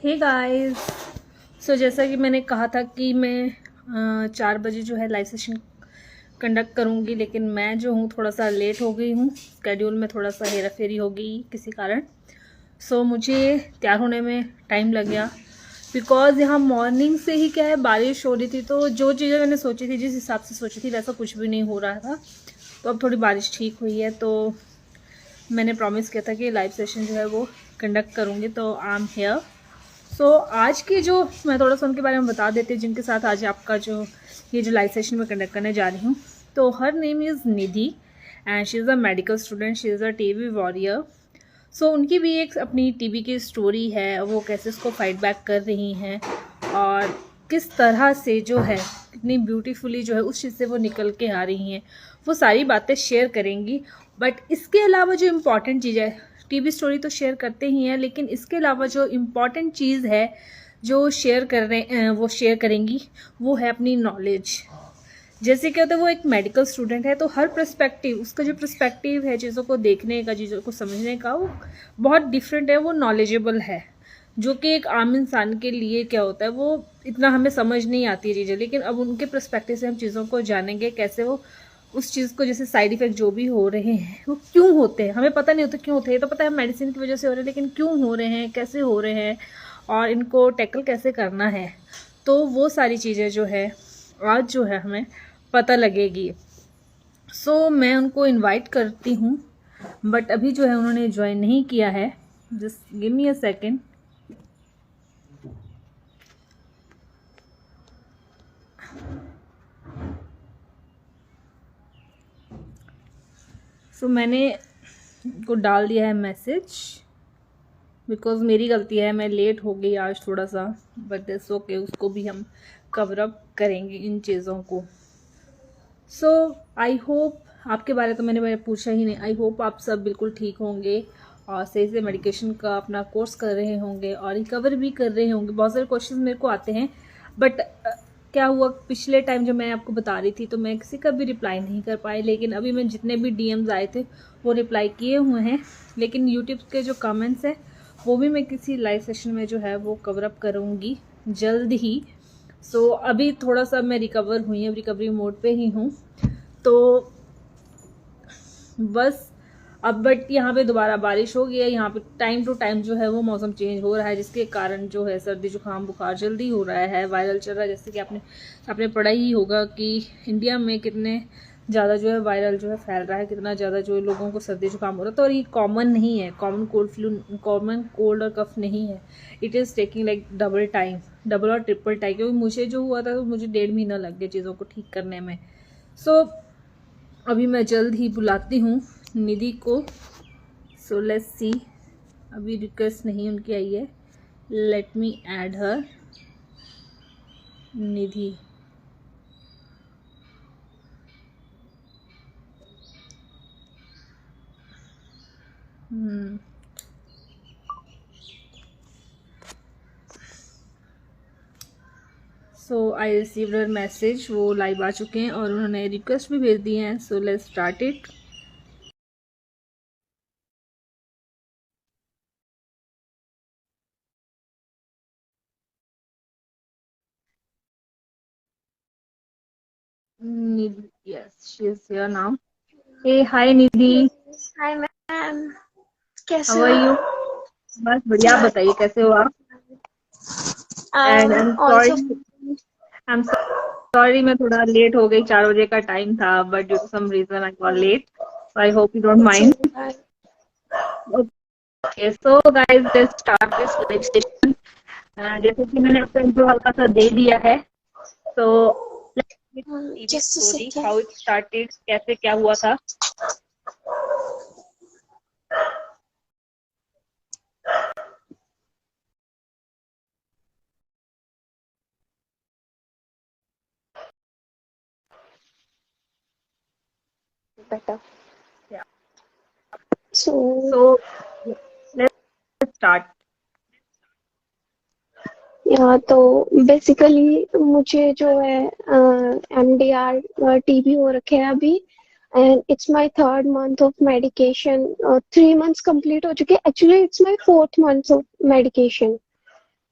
Hey guys. सो जैसा कि मैंने कहा था कि मैं 4 बजे जो है लाइव सेशन कंडक्ट करूँगी, लेकिन मैं जो हूँ थोड़ा सा लेट हो गई हूँ। स्केड्यूल में थोड़ा सा हेरा फेरी हो गई किसी कारण। सो मुझे तैयार होने में टाइम लग गया, बिकॉज़ यहाँ मॉर्निंग से ही क्या है बारिश हो रही थी। तो जो चीज़ें मैंने सोची थी, जिस हिसाब से सोची थी, वैसा कुछ भी नहीं हो रहा था। तो अब थोड़ी बारिश ठीक हुई है, तो मैंने प्रॉमिस किया था कि लाइव सेशन जो है वो कंडक्ट करूँगी। तो आई एम हेयर। सो आज की जो मैं थोड़ा सा उनके बारे में बता देती हूँ, जिनके साथ आज आपका जो ये जो लाइव सेशन में कंडक्ट करने जा रही हूँ। तो her name is Nidhi and she is a medical student, she is a TB warrior. So उनकी भी एक अपनी टीबी की स्टोरी है, वो कैसे उसको फाइट बैक कर रही हैं और किस तरह से जो है कितनी ब्यूटीफुली जो है उस चीज़ से वो निकल के आ रही हैं, वो सारी बातें शेयर करेंगी। बट इसके अलावा जो इम्पॉर्टेंट चीज़ है, टीबी स्टोरी तो शेयर करते ही हैं, लेकिन इसके अलावा जो इम्पॉर्टेंट चीज़ है जो शेयर कर रहे वो शेयर करेंगी, वो है अपनी नॉलेज। जैसे क्या होता है, वो एक मेडिकल स्टूडेंट है, तो हर पर्सपेक्टिव, उसका जो पर्सपेक्टिव है चीज़ों को देखने का, चीज़ों को समझने का, वो बहुत डिफरेंट है, वो नॉलेजेबल है। जो कि एक आम इंसान के लिए क्या होता है, वो इतना हमें समझ नहीं आती है चीज़ें, लेकिन अब उनके पर्सपेक्टिव से हम चीज़ों को जानेंगे, कैसे वो उस चीज़ को, जैसे साइड इफेक्ट जो भी हो रहे हैं वो क्यों होते हैं, हमें पता नहीं होता क्यों होते हैं। तो पता है मेडिसिन की वजह से हो रहे हैं, लेकिन क्यों हो रहे हैं, कैसे हो रहे हैं और इनको टैकल कैसे करना है। तो वो सारी चीज़ें जो है आज जो है हमें पता लगेगी। सो मैं उनको इनवाइट करती हूँ, बट अभी जो है उन्होंने ज्वाइन नहीं किया है। Just give me a second. So मैंने को डाल दिया है मैसेज, बिकॉज मेरी गलती है, मैं लेट हो गई आज थोड़ा सा, बट दैट्स ओके, उसको भी हम कवर अप करेंगे इन चीज़ों को। सो आई होप, आपके बारे तो मैंने पूछा ही नहीं, आई होप आप सब बिल्कुल ठीक होंगे और सही से मेडिकेशन का अपना कोर्स कर रहे होंगे और रिकवर भी कर रहे होंगे। बहुत सारे क्वेश्चन मेरे को आते हैं, बट क्या हुआ, पिछले टाइम जब मैं आपको बता रही थी तो मैं किसी का भी रिप्लाई नहीं कर पाई, लेकिन अभी मैं जितने भी डीएम्स आए थे वो रिप्लाई किए हुए हैं। लेकिन यूट्यूब के जो कमेंट्स हैं वो भी मैं किसी लाइव सेशन में जो है वो कवर अप करूँगी जल्द ही। सो अभी थोड़ा सा मैं रिकवर हुई हूँ, रिकवरी मोड पे ही हूँ। तो बस अब बट यहाँ पे दोबारा बारिश हो गई है, यहाँ पे टाइम टू टाइम जो है वो मौसम चेंज हो रहा है, जिसके कारण जो है सर्दी जुकाम बुखार जल्दी हो रहा है, वायरल चल रहा है। जैसे कि आपने पढ़ा ही होगा कि इंडिया में कितने ज़्यादा जो है वायरल जो है फैल रहा है, कितना ज़्यादा जो है लोगों को सर्दी जुकाम हो रहा है। तो और ये कॉमन नहीं है, common cold flu, common cold और कफ नहीं है। It is taking like double time, double और ट्रिपल टाइम, क्योंकि मुझे जो हुआ था तो मुझे 1.5 महीना लग गया चीज़ों को ठीक करने में। सो अभी मैं जल्द ही बुलाती हूँ निधि को। सो लेट्स सी, अभी रिक्वेस्ट नहीं उनकी आई है, let me add her. Nidhi, so I received her message, वो लाइव आ चुके हैं और उन्होंने रिक्वेस्ट भी भेज दी हैं। So let's start it. Nidhi, yes, she is here now. Hey, hi Nidhi. Hi ma'am, How कैसे are you? हो? बस बढ़िया, आप बताइए कैसे हो आप? And I am also sorry, I am sorry मैं थोड़ा लेट हो गई, 4 बजे का टाइम था, but due to some reason I got late. So I hope you don't mind. Okay, so guys let's start this live session. जैसे कि मैंने आपको इंट्रो हल्का सा दे दिया है, तो TB just story, second. How it started, कैसे क्या हुआ था। Better. Yeah. So So let's start. यहाँ तो बेसिकली मुझे जो है एमडीआर टीबी हो रखे है अभी, and it's my third month of medication. 3 months complete हो चुके, actually it's my fourth month of medication.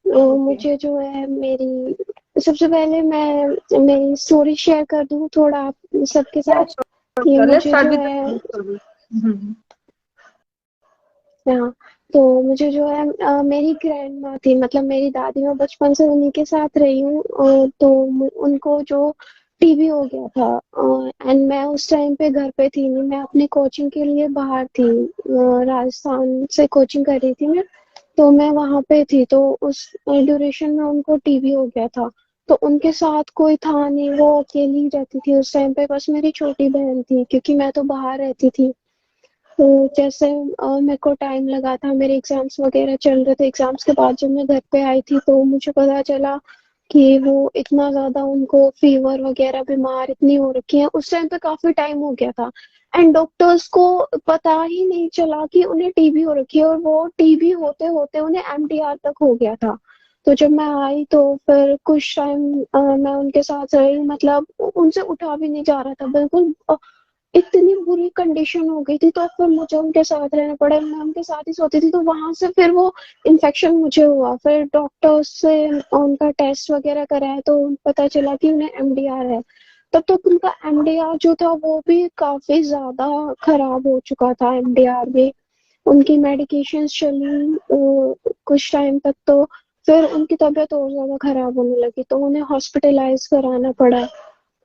Okay. मुझे जो है मेरी सबसे पहले मैं मेरी स्टोरी शेयर कर दूं थोड़ा आप सबके या साथ कि लेट्स मुझे स्टार्ट जो विद है द हम्म। हाँ, तो मुझे जो है मेरी ग्रैंड माँ थी, मतलब मेरी दादी, मैं बचपन से उन्हीं के साथ रही हूँ। तो उनको जो टीबी हो गया था एंड मैं उस टाइम पे घर पे थी नहीं, मैं अपनी कोचिंग के लिए बाहर थी। राजस्थान से कोचिंग कर रही थी मैं, तो मैं वहां पे थी। तो उस ड्यूरेशन में उनको टीबी हो गया था। तो उनके साथ कोई था नहीं, वो अकेली रहती थी उस टाइम पे, बस मेरी छोटी बहन थी क्योंकि मैं तो बाहर रहती थी। तो जैसे मेरे को टाइम लगा था, मेरे एग्जाम्स वगैरह चल रहे थे, एग्जाम्स के बाद जब मैं घर पे आई थी तो मुझे पता चला कि वो इतना ज्यादा उनको फीवर वगैरह, बीमार इतनी हो रखी है। उस टाइम पे काफी टाइम हो गया था एंड डॉक्टर्स को पता ही नहीं चला कि उन्हें टीबी हो रखी है, और वो टीबी होते होते उन्हें एमडीआर तक हो गया था। तो जब मैं आई तो फिर कुछ टाइम मैं उनके साथ रही, मतलब उनसे उठा भी नहीं जा रहा था बिल्कुल। इतनी बुरी कंडीशन हो गई थी, तो फिर मुझे उनके साथ रहना पड़ा, मैं उनके साथ ही सोती थी। तो वहां से फिर वो इन्फेक्शन मुझे हुआ, फिर डॉक्टर से उनका टेस्ट वगैरह कराया तो पता चला कि उन्हें एमडीआर है। तब तक उनका एमडीआर जो था वो भी काफी ज्यादा खराब हो चुका था, एमडीआर भी। उनकी मेडिकेशंस चली कुछ टाइम तक, तो फिर उनकी तबीयत और ज्यादा खराब होने लगी, तो उन्हें हॉस्पिटलाइज कराना पड़ा।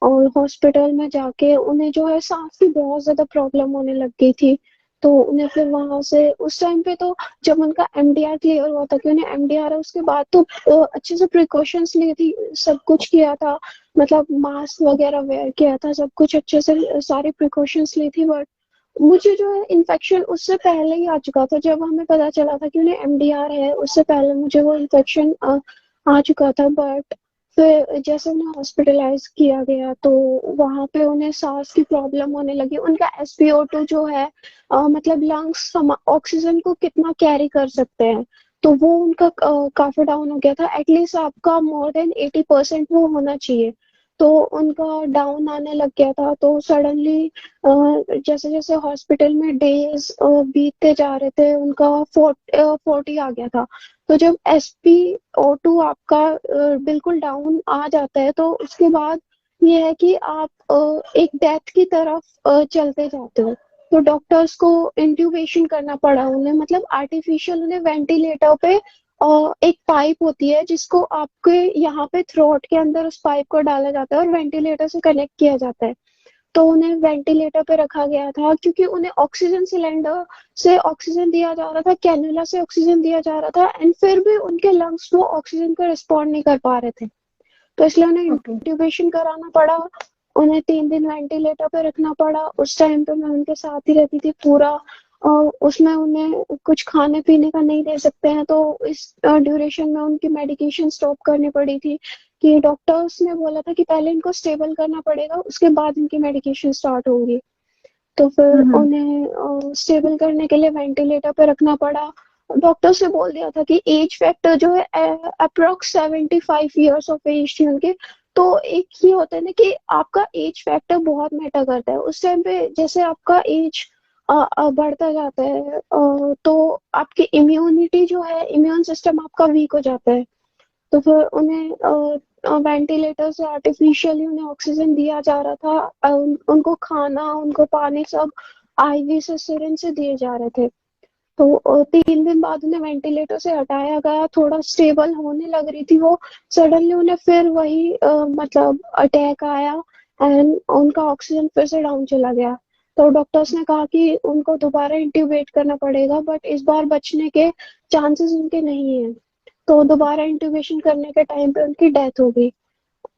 और हॉस्पिटल में जाके उन्हें जो है सांस की बहुत ज्यादा प्रॉब्लम होने लग गई थी। तो उन्हें फिर वहां से उस टाइम पे तो जब उनका एमडीआर क्लियर हुआ था कि उन्हें एमडीआर है, उसके बाद तो अच्छे से प्रिकॉशंस ली थी, सब कुछ किया था, मतलब मास्क वगैरह वेयर किया था, सब कुछ अच्छे से सारी प्रिकॉशंस ली थी। बट मुझे जो है इन्फेक्शन उससे पहले ही आ चुका था, जब हमें पता चला था कि उन्हें एमडीआर है उससे पहले मुझे वो इन्फेक्शन आ चुका था। बट फिर जैसे उन्हें हॉस्पिटलाइज किया गया तो वहां पे उन्हें सांस की प्रॉब्लम होने लगी। उनका एसपीओ2 जो है मतलब लंग्स ऑक्सीजन को कितना कैरी कर सकते हैं, तो वो उनका काफी डाउन हो गया था। एटलीस्ट आपका मोर देन 80% वो होना चाहिए, तो उनका डाउन आने लग गया था। तो सडनली जैसे जैसे हॉस्पिटल में डेज बीतते जा रहे थे, उनका 40 आ गया था। तो जब SpO2 आपका बिल्कुल डाउन आ जाता है तो उसके बाद ये है कि आप एक डेथ की तरफ चलते जाते हो। तो डॉक्टर्स को इंट्यूबेशन करना पड़ा उन्हें, मतलब आर्टिफिशियल उन्हें वेंटिलेटर पे एक पाइप होती है जिसको आपके यहाँ पे थ्रोट के अंदर उस पाइप को डाला जाता है और वेंटिलेटर से कनेक्ट किया जाता है। तो उन्हें वेंटिलेटर पे रखा गया था क्योंकि उन्हें ऑक्सीजन सिलेंडर से ऑक्सीजन दिया जा रहा था, कैनुला से ऑक्सीजन दिया जा रहा था, एंड फिर भी उनके लंग्स वो ऑक्सीजन को रिस्पॉन्ड नहीं कर पा रहे थे। तो इसलिए उन्हें ओके। इंट्यूबेशन कराना पड़ा, उन्हें 3 दिन वेंटिलेटर पे रखना पड़ा। उस टाइम पे मैं उनके साथ ही रहती थी पूरा। उसमें उन्हें कुछ खाने पीने का नहीं दे सकते हैं, तो इस ड्यूरेशन में उनकी मेडिकेशन स्टॉप करनी पड़ी थी कि डॉक्टर्स ने बोला था कि पहले इनको स्टेबल करना पड़ेगा, उसके बाद इनकी मेडिकेशन स्टार्ट होगी। तो फिर हम्म। उन्हें स्टेबल करने के लिए वेंटिलेटर पे रखना पड़ा। डॉक्टर्स ने बोल दिया था कि एज फैक्टर जो है अप्रोक्स 75 ईयर्स ऑफ एज थी उनके। तो एक ये होता है ना कि आपका एज फैक्टर बहुत मैटर करता है उस टाइम पे। जैसे आपका एज बढ़ता जाता है तो आपकी इम्यूनिटी जो है, इम्यून सिस्टम आपका वीक हो जाता है। तो फिर उन्हें वेंटिलेटर से आर्टिफिशियली उन्हें ऑक्सीजन दिया जा रहा था। उनको खाना, उनको पानी सब आईवी से, सिरिंज से दिए जा रहे थे। तो 3 दिन बाद उन्हें वेंटिलेटर से हटाया गया, थोड़ा स्टेबल होने लग रही थी वो। सडनली उन्हें फिर वही मतलब अटैक आया एंड उनका ऑक्सीजन फिर से डाउन चला गया। तो डॉक्टर्स ने कहा कि उनको दोबारा इंट्यूबेट करना पड़ेगा, बट इस बार बचने के चांसेस उनके नहीं है। तो दोबारा इंट्यूबेशन करने के टाइम पे उनकी डेथ हो गई।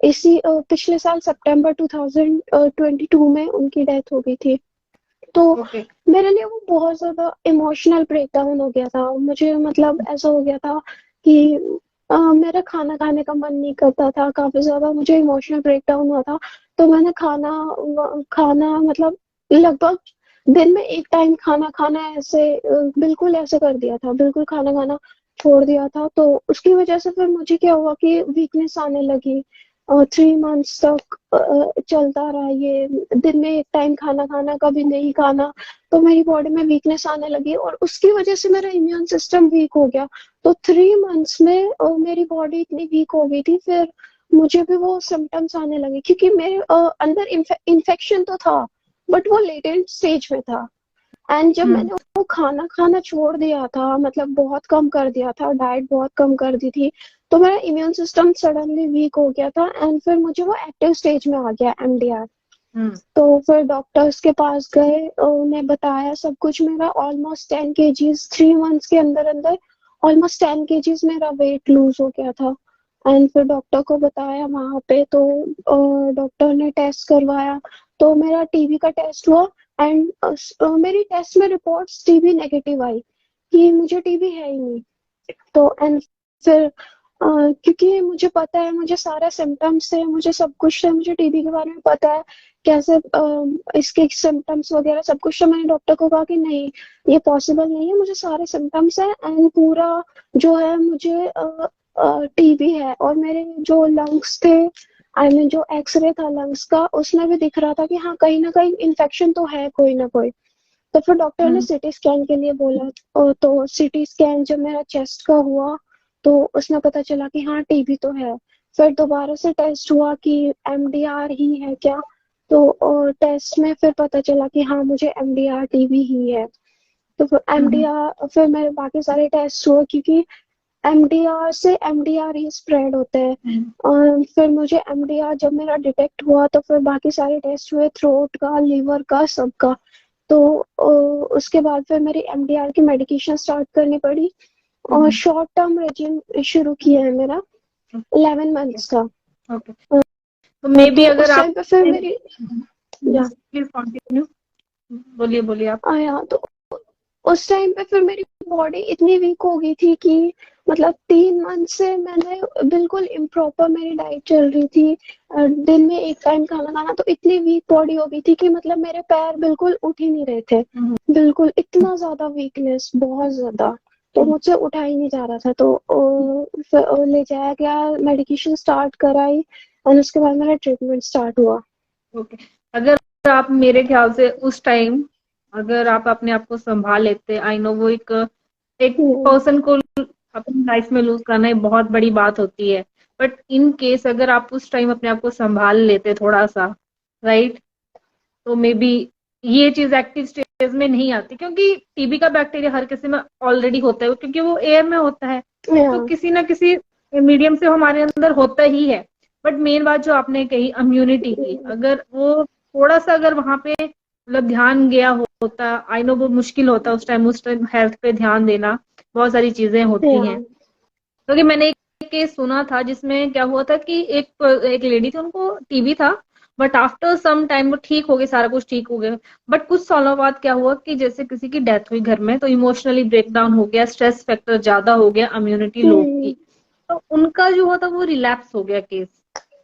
इसी पिछले साल सितंबर 2022 में उनकी डेथ हो गई थी। तो ओके। मेरे लिए वो बहुत ज्यादा इमोशनल ब्रेकडाउन हो गया था मुझे, मतलब ऐसा हो गया था कि मेरा खाना खाने का मन नहीं करता था, काफी ज्यादा मुझे इमोशनल ब्रेकडाउन हुआ था। तो मैंने खाना खाना मतलब लगभग दिन में एक टाइम खाना खाना ऐसे बिल्कुल ऐसे कर दिया था, बिल्कुल खाना खाना छोड़ दिया था। तो उसकी वजह से फिर मुझे क्या हुआ कि वीकनेस आने लगी। 3 मंथ्स तक चलता रहा ये, दिन में एक टाइम खाना खाना, कभी नहीं खाना, तो मेरी बॉडी में वीकनेस आने लगी और उसकी वजह से मेरा इम्यून सिस्टम वीक हो गया। तो 3 मंथ्स में मेरी बॉडी इतनी वीक हो गई थी, फिर मुझे भी वो सिम्टम्स आने लगे क्योंकि मेरे अंदर इन्फेक्शन तो था, बट वो लेटेंट स्टेज में था। एंड जब मैंने वो खाना खाना छोड़ दिया था, मतलब बहुत कम कर दिया था, डाइट बहुत कम कर दी थी, तो मेरा इम्यून सिस्टम सडनली वीक हो गया था एंड फिर मुझे वो एक्टिव स्टेज में आ गया, MDR। तो फिर डॉक्टर्स के पास गए, उन्हें बताया सब कुछ। मेरा ऑलमोस्ट 10 kgs 3 मंथ्स के अंदर अंदर ऑलमोस्ट 10 kgs मेरा वेट लूज हो गया था। एंड फिर डॉक्टर को बताया वहां पे, तो डॉक्टर ने टेस्ट करवाया, तो मेरा टीबी का टेस्ट हुआ एंड मेरी टेस्ट में रिपोर्ट्स टीबी नेगेटिव आई कि मुझे टीबी है ही नहीं। तो एंड फिर क्योंकि मुझे पता है, मुझे सारे सिम्टम्स थे, मुझे सब कुछ है, मुझे टीबी के बारे में पता है कैसे इसके सिम्टम्स वगैरह सब कुछ। तो मैंने डॉक्टर को कहा कि नहीं, ये पॉसिबल नहीं है, मुझे सारे सिम्टम्स है एंड पूरा जो है मुझे टीबी है। और मेरे जो लंग्स थे, आई मीन जो एक्सरे था लंग्स का, उसमें भी दिख रहा था कि हाँ कहीं ना कहीं इन्फेक्शन तो है कोई ना कोई। तो फिर डॉक्टर ने सीटी स्कैन के लिए बोला, तो सीटी स्कैन जब मेरा चेस्ट का हुआ तो उसमें पता चला कि हाँ टीबी तो है। फिर दोबारा से टेस्ट हुआ कि MDR ही है क्या, तो टेस्ट में फिर पता चला कि हाँ मुझे MDR टीबी ही है। तो फिर MDR, फिर मेरे बाकी सारे टेस्ट हुए क्योंकि MDR से MDR ही स्प्रेड होता है। और फिर मुझे MDR जब मेरा डिटेक्ट हुआ तो फिर बाकी सारे टेस्ट हुए, थ्रोट का, लीवर का, सबका। तो उसके बाद फिर मेरी MDR की मेडिकेशन स्टार्ट करनी पड़ी और शॉर्ट टर्म रेजिम शुरू किया है मेरा 11 मंथ्स का। ओके, तो मे बी तो अगर उस आप टाइम पे फिर मेरी प्लीज कंटिन्यू, बोलिए बोलिए आप। आया, तो उस टाइम पे फिर मेरी बॉडी इतनी वीक हो गई थी कि मतलब 3 मंथ से मैंने बिल्कुल इम्प्रॉपर मेरी डाइट चल रही थी। दिन में एक टाइम खाना खाना, तो इतनी वीक बॉडी हो गई थी कि मतलब मेरे पैर बिल्कुल उठ ही नहीं रहे थे। बिल्कुल इतना ज्यादा वीकनेस, बहुत ज्यादा, तो मुझसे उठा ही नहीं जा रहा था। तो फिर ले जाया गया, मेडिकेशन स्टार्ट कराई और उसके बाद मेरा ट्रीटमेंट स्टार्ट हुआ। ओके, अगर आप मेरे ख्याल से उस टाइम अगर आप अपने आप को संभाल लेते, आई नो वो एक पर्सन को अपनी लाइफ में लूज करना एक बहुत बड़ी बात होती है, बट इन केस अगर आप उस टाइम अपने आप को संभाल लेते थोड़ा सा, राइट, तो मे बी ये चीज एक्टिव स्टेज में नहीं आती, क्योंकि टीबी का बैक्टीरिया हर किसी में ऑलरेडी होता है, क्योंकि वो एयर में होता है, तो किसी ना किसी मीडियम से हमारे अंदर होता ही है। बट मेन बात जो आपने कही इम्यूनिटी की, अगर वो थोड़ा सा अगर वहां पे मतलब ध्यान गया होता, आई नो वो मुश्किल होता उस टाइम हेल्थ पे ध्यान देना, बहुत सारी चीजें होती हैं। क्योंकि मैंने एक केस सुना था जिसमें क्या हुआ था कि एक लेडी थी, उनको टीबी था, बट आफ्टर सम टाइम वो ठीक हो गए, सारा कुछ ठीक हो गया। बट कुछ सालों बाद क्या हुआ कि जैसे किसी की डेथ हुई घर में, तो इमोशनली ब्रेकडाउन हो गया, स्ट्रेस फैक्टर ज्यादा हो गया, इम्यूनिटी लो की, तो उनका जो हुआ था वो रिलैप्स हो गया केस।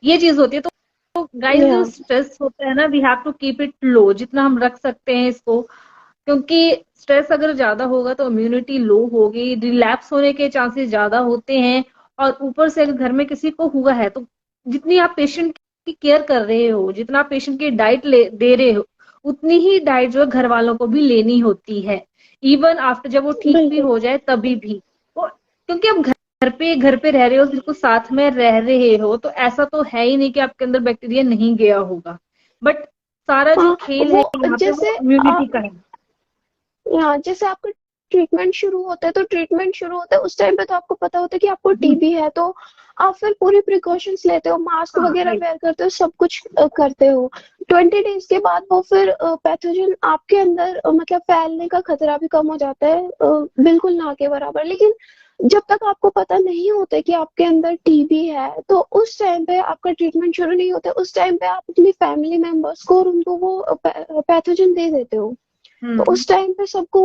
ये चीज होती है। तो गाइस जो स्ट्रेस होता है ना, we have to keep it low, जितना हम रख सकते हैं इसको, क्योंकि स्ट्रेस अगर ज्यादा होगा तो इम्यूनिटी लो होगी, रिलैप्स होने के चांसेस ज्यादा होते हैं। और ऊपर से अगर घर में किसी को हुआ है, तो जितनी आप पेशेंट की केयर कर रहे हो, जितना आप पेशेंट की डाइट दे रहे हो, उतनी ही डाइट जो है घर वालों को भी लेनी होती है, इवन आफ्टर जब वो ठीक भी हो जाए तभी भी। तो क्योंकि आप घर पे रह रहे हो, बिल्कुल साथ में रह रहे हो, तो ऐसा तो है ही नहीं कि आपके अंदर बैक्टीरिया नहीं गया होगा। बट सारा जो खेल है वो यहाँ पे वो जैसे इम्यूनिटी का है। जैसे आपका ट्रीटमेंट शुरू होता है, तो ट्रीटमेंट शुरू होता है उस टाइम पे तो आपको पता होता है कि आपको टीबी है, तो आप फिर पूरी प्रिकॉशंस लेते हो, मास्क वगैरह वेयर करते हो, सब कुछ करते हो। 20 डेज के बाद वो फिर पैथोजन आपके अंदर मतलब फैलने का खतरा भी कम हो जाता है, बिल्कुल ना के बराबर। लेकिन जब तक आपको पता नहीं होता कि आपके अंदर टीबी है, तो उस टाइम पे आपका ट्रीटमेंट शुरू नहीं होता। उस टाइम पे आप अपनी फैमिली मेंबर्स को और उनको वो पैथोजन दे देते हो, तो उस टाइम पे सबको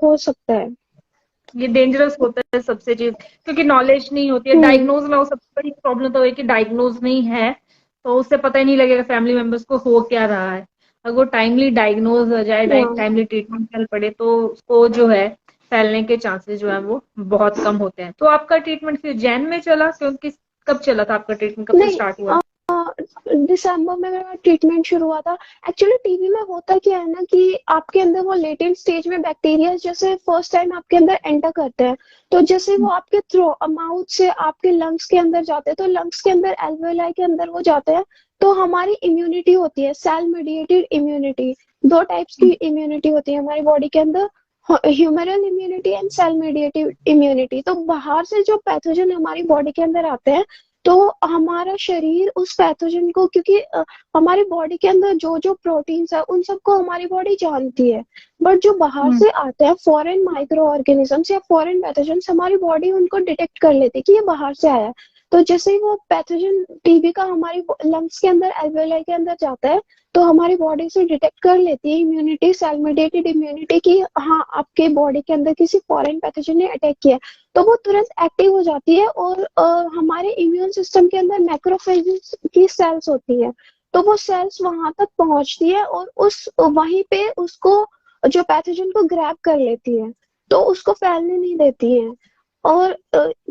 हो सकता है। ये डेंजरस होता है सबसे चीज, क्योंकि नॉलेज नहीं होती है, डायग्नोज ना हो। सबसे बड़ी प्रॉब्लम तो है कि डायग्नोज नहीं है, तो उससे पता ही नहीं लगेगा फैमिली मेंबर्स को हो क्या रहा है। अगर वो टाइमली डायग्नोज हो जाए, टाइमली ट्रीटमेंट चल पड़े, तो उसको जो है फैलने के चांसेस जो है वो बहुत कम होते हैं। तो आपका ट्रीटमेंट फिर जैन में चला, क्योंकि कब चला था आपका ट्रीटमेंट, कब से नहीं, स्टार्ट हुआ? दिसंबर में मेरा ट्रीटमेंट शुरू हुआ था। एक्चुअली टीबी में होता क्या है ना कि आपके अंदर वो लेटेंट स्टेज में बैक्टीरिया जैसे फर्स्ट टाइम आपके अंदर एंटर करते हैं, तो जैसे वो आपके थ्रो माउथ से आपके लंग्स के अंदर जाते हैं, तो लंग्स के अंदर एल्वेलाई के अंदर वो जाते हैं, तो हमारी इम्यूनिटी होती है सेल मेडिएटेड इम्यूनिटी। दो टाइप्स की इम्यूनिटी होती है हमारी बॉडी के अंदर, humoral immunity and cell mediated immunity. तो बाहर से जो पैथोजन हमारी बॉडी के अंदर आते हैं, तो हमारा शरीर उस पैथोजन को, क्योंकि हमारी बॉडी के अंदर जो जो प्रोटीन्स है उन सबको हमारी बॉडी जानती है, बट जो बाहर से आते हैं फॉरेन माइक्रो ऑर्गेनिजम्स या फॉरेन पैथोजन्स, हमारी बॉडी उनको डिटेक्ट कर लेती है कि ये बाहर से आया है। तो जैसे ही वो पैथोजन टीबी का हमारी लंग्स के अंदर एल्वेलाई के अंदर जाता है, तो हमारी बॉडी से डिटेक्ट कर लेती है इम्यूनिटी, सेल मेडिएटेड इम्यूनिटी, की हाँ आपके बॉडी के अंदर किसी फॉरेन पैथोजन ने अटैक किया, तो वो तुरंत एक्टिव हो जाती है। और हमारे इम्यून सिस्टम के अंदर मैक्रोफेजेस की सेल्स होती है, तो वो सेल्स वहां तक पहुंचती है और उस वहीं पे उसको जो पैथोजन को ग्रैब कर लेती है, तो उसको फैलने नहीं देती है। और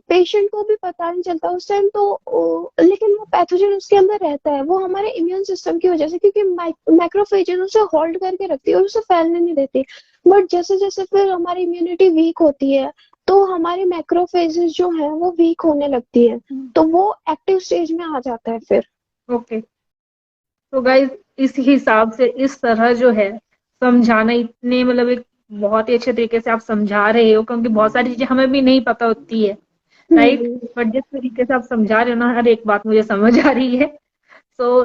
पेशेंट को भी पता नहीं चलता उस टाइम, तो लेकिन वो पैथोजन उसके अंदर रहता है, वो हमारे इम्यून सिस्टम की वजह से, क्योंकि मैक्रोफेजेस उसे होल्ड करके रखती है और उसे फैलने नहीं देती। बट जैसे जैसे फिर हमारी इम्यूनिटी वीक होती है, तो हमारी मैक्रोफेजेस जो है वो वीक होने लगती है, तो वो एक्टिव स्टेज में आ जाता है फिर। ओके, तो गाइज इस हिसाब से इस तरह जो है समझाना, इतने मतलब एक बहुत ही अच्छे तरीके से आप समझा रहे हो, क्योंकि बहुत सारी चीजें हमें भी नहीं पता होती है, राइट। बट जिस तरीके से आप समझा रहे हो ना, हर एक बात मुझे समझ आ रही है। सो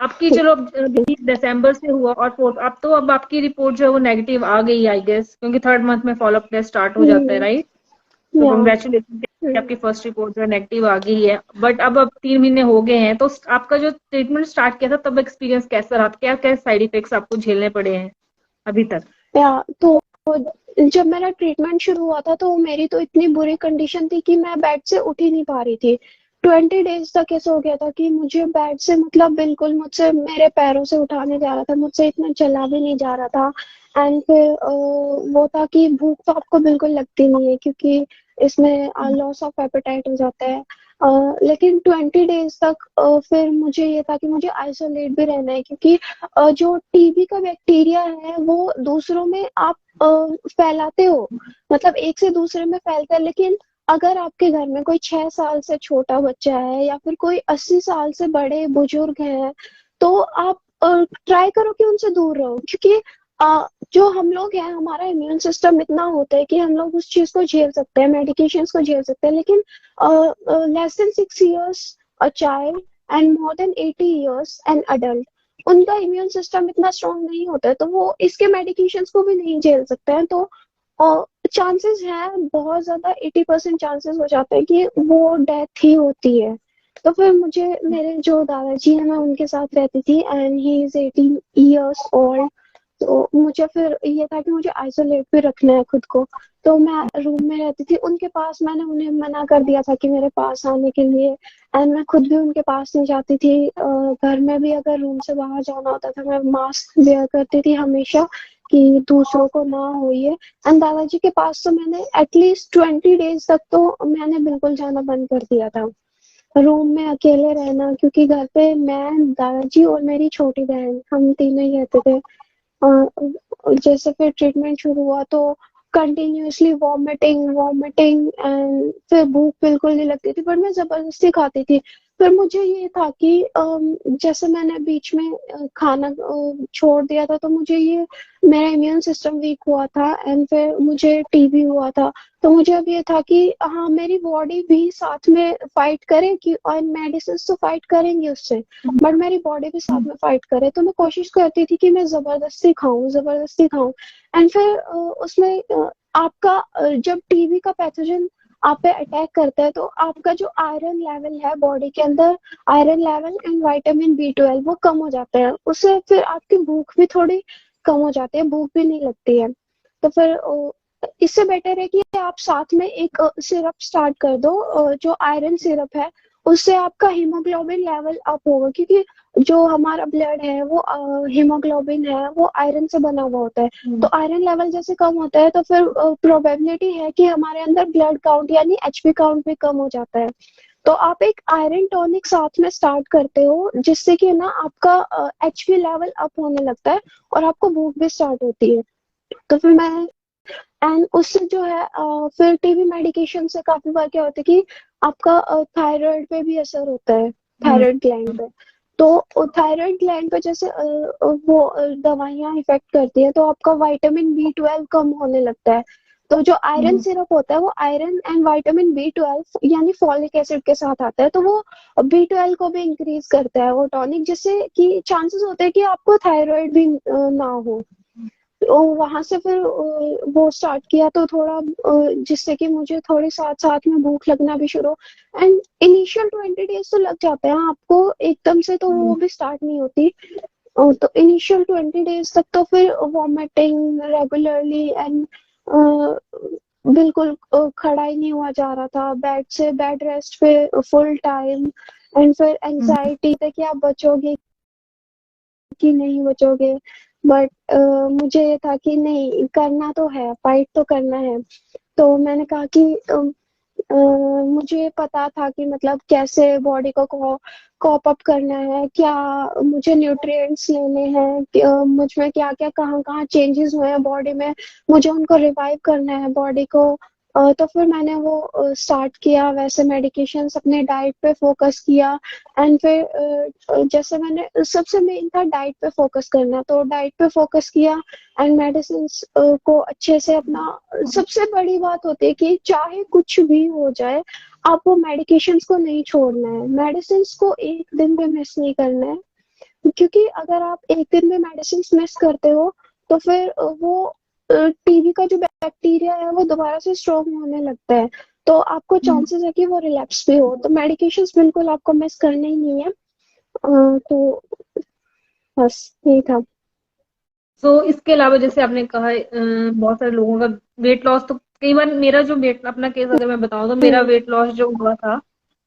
आपकी चलो अभी दिसंबर से हुआ और फोर्थ, अब आपकी रिपोर्ट जो है वो नेगेटिव आ गई आई गेस, क्योंकि थर्ड मंथ में फॉलोअप टेस्ट स्टार्ट हो जाता है, राइट। तो कंग्रेचुलेशन, आपकी फर्स्ट रिपोर्ट जो है नेगेटिव आ गई है। बट अब 3 महीने हो गए हैं, तो आपका जो ट्रीटमेंट स्टार्ट किया था तब एक्सपीरियंस कैसा रहा, क्या क्या साइड इफेक्ट्स आपको झेलने पड़े हैं अभी तक? तो जब मेरा ट्रीटमेंट शुरू हुआ था, तो मेरी तो इतनी बुरी कंडीशन थी कि मैं बेड से उठ ही नहीं पा रही थी। 20 डेज तक ऐसा हो गया था कि मुझे बेड से मतलब बिल्कुल मुझसे मेरे पैरों से उठा नहीं जा रहा था, मुझसे इतना चला भी नहीं जा रहा था। एंड फिर वो था कि भूख तो आपको बिल्कुल लगती नहीं है, क्योंकि इसमें लॉस ऑफ एपेटाइट हो जाता है। लेकिन 20 डेज तक फिर मुझे ये था कि मुझे आइसोलेट भी रहना है, क्योंकि जो टीबी का बैक्टीरिया है वो दूसरों में आप फैलाते हो, मतलब एक से दूसरे में फैलता है। लेकिन अगर आपके घर में कोई 6 साल से छोटा बच्चा है या फिर कोई 80 साल से बड़े बुजुर्ग हैं, तो आप ट्राई करो कि उनसे दूर रहो, क्योंकि जो हम लोग हैं, हमारा इम्यून सिस्टम इतना होता है कि हम लोग उस चीज को झेल सकते हैं, मेडिकेशंस को झेल सकते हैं। लेकिन less than 6 years a child and more than 80 years an adult, उनका इम्यून सिस्टम इतना स्ट्रांग नहीं होता है, तो वो इसके मेडिकेशंस को भी नहीं झेल सकते हैं। तो चांसेस है बहुत ज्यादा, 80% चांसेस हो जाते हैं कि वो डेथ ही होती है। तो फिर मुझे, मेरे जो दादाजी हैं, मैं उनके साथ रहती थी and he is 18 years old। तो मुझे फिर ये था कि मुझे आइसोलेट भी रखना है खुद को, तो मैं रूम में रहती थी उनके पास। मैंने उन्हें मना कर दिया था कि मेरे पास आने के लिए, एंड मैं खुद भी उनके पास नहीं जाती थी। घर में भी अगर रूम से बाहर जाना होता था, मैं मास्क वेयर करती थी हमेशा कि दूसरों को ना हो ये। एंड दादाजी के पास तो मैंने एटलीस्ट 20 डेज तक तो मैंने बिल्कुल जाना बंद कर दिया था, रूम में अकेले रहना, क्योंकि घर पे मैं, दादाजी और मेरी छोटी बहन, हम तीनों ही रहते थे। जैसे फिर ट्रीटमेंट शुरू हुआ तो कंटिन्यूअसली वॉमिटिंग वॉमिटिंग, एंड फिर भूख बिल्कुल नहीं लगती थी, पर मैं जबरदस्ती खाती थी। फिर मुझे ये था कि जैसे मैंने बीच में खाना छोड़ दिया था, तो मुझे ये, मेरा इम्यून सिस्टम वीक हुआ था एंड फिर मुझे टीबी हुआ था। तो मुझे अब ये था कि हाँ, मेरी बॉडी भी साथ में फाइट करे, कि और मेडिसिन तो फाइट करेंगे उससे, बट मेरी बॉडी भी साथ में फाइट करे। तो मैं कोशिश करती थी कि मैं जबरदस्ती खाऊं जबरदस्ती खाऊं। एंड फिर उसमें आपका जब टीबी का पैथोजन आप पे अटैक करता है, तो आपका जो आयरन लेवल है बॉडी के अंदर, iron level and vitamin B12 वो कम हो जाता है, उससे फिर आपकी भूख भी थोड़ी कम हो जाती है, भूख भी नहीं लगती है। तो फिर इससे बेटर है कि आप साथ में एक सिरप स्टार्ट कर दो, जो आयरन सिरप है, उससे आपका हीमोग्लोबिन लेवल अप होगा, क्योंकि जो हमारा ब्लड है वो हीमोग्लोबिन है वो आयरन से बना हुआ होता है। तो आयरन लेवल जैसे कम होता है, तो फिर प्रोबेबिलिटी है कि हमारे अंदर ब्लड काउंट यानी HP काउंट भी कम हो जाता है। तो आप एक आयरन टॉनिक साथ में स्टार्ट करते हो, जिससे कि ना आपका एचपी लेवल अप होने लगता है और आपको भूख भी स्टार्ट होती है। तो फिर मैं एंड उससे जो है फिर टीबी मेडिकेशन से काफी बार क्या होता है कि आपका थायराइड पे भी असर होता है, हम्म। थायराइड ग्लैंड पे। तो थायराइड ग्लैंड पे जैसे वो दवाइयां इफेक्ट करती है, तो आपका विटामिन B12 कम होने लगता है। तो जो आयरन हम्म। सिरप होता है वो आयरन एंड विटामिन B12 यानी फॉलिक एसिड के साथ आता है, तो वो B12 को भी इंक्रीज करता है वो टॉनिक, जिससे कि चांसेस होते हैं कि आपको थायराइड भी ना हो। तो वहां से फिर वो स्टार्ट किया, तो थोड़ा जिससे कि मुझे थोड़ी साथ साथ में भूख लगना भी शुरू। एंड इनिशियल 20 डेज तो लग जाते हैं आपको, एकदम से तो वो भी स्टार्ट नहीं होती। तो इनिशियल 20 डेज तक तो फिर वॉमिटिंग रेगुलरली एंड बिल्कुल खड़ा ही नहीं हुआ जा रहा था, बेड से बेड रेस्ट पे फुल टाइम। एंड फिर हम्म। एंजाइटी थे कि आप बचोगे कि नहीं बचोगे। बट मुझे ये था कि नहीं, करना तो है, फाइट तो करना है। तो मैंने कहा कि मुझे पता था कि मतलब कैसे बॉडी को कॉप अप करना है, क्या मुझे न्यूट्रिएंट्स लेने हैं, मुझ में क्या क्या कहाँ कहाँ चेंजेस हुए हैं बॉडी में, मुझे उनको रिवाइव करना है बॉडी को। तो फिर मैंने वो स्टार्ट किया, वैसे मेडिकेशंस, अपने डाइट पे फोकस किया। एंड फिर जैसे मैंने सबसे मेन था डाइट पे फोकस करना, तो डाइट पे फोकस किया एंड मेडिसिन को अच्छे से अपना। सबसे बड़ी बात होती है कि चाहे कुछ भी हो जाए, आप वो मेडिकेशंस को नहीं छोड़ना है, मेडिसिन को एक दिन भी मिस नहीं करना है। क्योंकि अगर आप एक दिन भी मेडिसिन मिस करते हो, तो फिर वो टीबी का जो बैक्टीरिया है वो दोबारा से स्ट्रॉन्ग होने लगता है, तो आपको हम्म। चांसेस है कि वो रिलैप्स भी हो। तो मेडिकेशंस बिल्कुल आपको मिस करने ही नहीं है। तो बस यही था। तो इसके अलावा जैसे आपने कहा बहुत सारे लोगों का वेट लॉस, तो कई बार मेरा जो वेट, अपना केस अगर मैं बताऊं तो मेरा हम्म। वेट लॉस जो हुआ था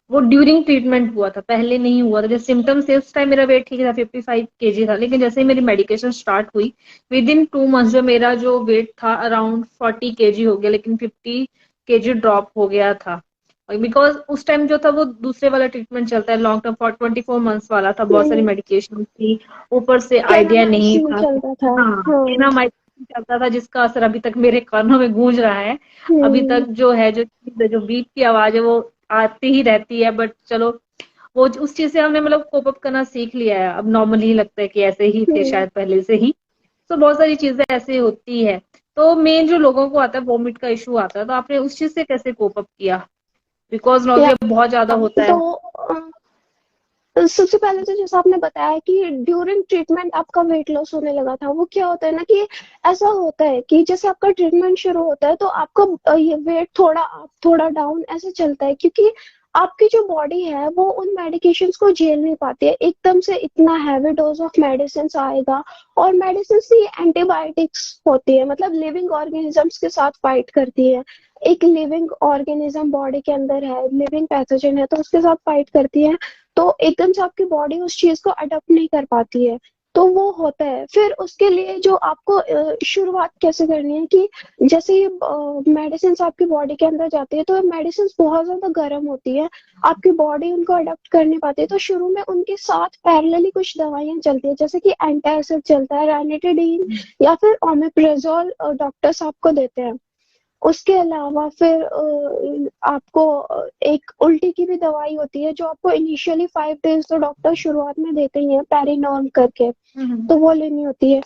वो ड्यूरिंग ट्रीटमेंट हुआ था, पहले नहीं हुआ था। जैसे सिम्टम्स थे उस टाइम मेरा वेट ठीक था, 55 kg था, लेकिन जैसे ही मेरी मेडिकेशन स्टार्ट हुई, विद इन 2 मंथ्स जो मेरा जो वेट था अराउंड 40 kg हो गया, लेकिन 50 kg ड्रॉप हो गया था। बिकॉज उस टाइम जो था वो दूसरे वाला ट्रीटमेंट चलता है लॉन्ग टर्म, फॉर 24 मंथ्स वाला था, बहुत सारी हम्म। मेडिकेशन थी, ऊपर से आइडिया नहीं कैनामाइसिन था। चलता था। हाँ, हाँ। एनामाइसिन चलता था, जिसका असर अभी तक मेरे कानों में गूंज रहा है। अभी हम्म। तक जो है, जो बीप की आवाज है वो आती ही रहती है, बट चलो वो उस चीज से हमने मतलब कोप अप करना सीख लिया है, अब नॉर्मल ही लगता है कि ऐसे ही थे हम्म। शायद पहले से ही। तो बहुत सारी चीजें ऐसे होती है। तो मेन जो लोगों को आता है वोमिट का इशू आता है, तो आपने उस चीज से कैसे कोप अप किया? बिकॉज या नौसिया बहुत ज्यादा होता है। तो सबसे पहले तो जैसा आपने बताया कि ड्यूरिंग ट्रीटमेंट आपका वेट लॉस होने लगा था, वो क्या होता है ना कि ऐसा होता है कि जैसे आपका ट्रीटमेंट शुरू होता है तो आपका ये वेट थोड़ा अप थोड़ा डाउन ऐसे चलता है, क्योंकि आपकी जो बॉडी है वो उन मेडिकेशंस को झेल नहीं पाती है, एकदम से इतना हैवी डोज ऑफ मेडिसिन आएगा। और मेडिसिन ही एंटीबायोटिक्स होती है, मतलब लिविंग ऑर्गेनिजम्स के साथ फाइट करती है। एक लिविंग ऑर्गेनिज्म बॉडी के अंदर है, लिविंग पैथोजन है, तो उसके साथ फाइट करती है। तो एकदम से आपकी बॉडी उस चीज को अडॉप्ट नहीं कर पाती है, तो वो होता है। फिर उसके लिए जो आपको शुरुआत कैसे करनी है कि जैसे ये मेडिसिन आपकी बॉडी के अंदर जाती है, तो मेडिसिन बहुत ज्यादा गर्म होती है, आपकी बॉडी उनको अडॉप्ट कर नहीं पाती है। तो शुरू में उनके साथ पैरेलली कुछ दवाइयां चलती है, जैसे कि एंटासिड चलता है, रैनिटिडीन या फिर ओमेप्रेजोल डॉक्टर्स आपको देते हैं। उसके अलावा फिर आपको एक उल्टी की भी दवाई होती है, जो आपको इनिशियली 5 डेज तो डॉक्टर शुरुआत में देते ही हैं, पेरिनॉर्म करके, हम्म। तो वो लेनी होती है।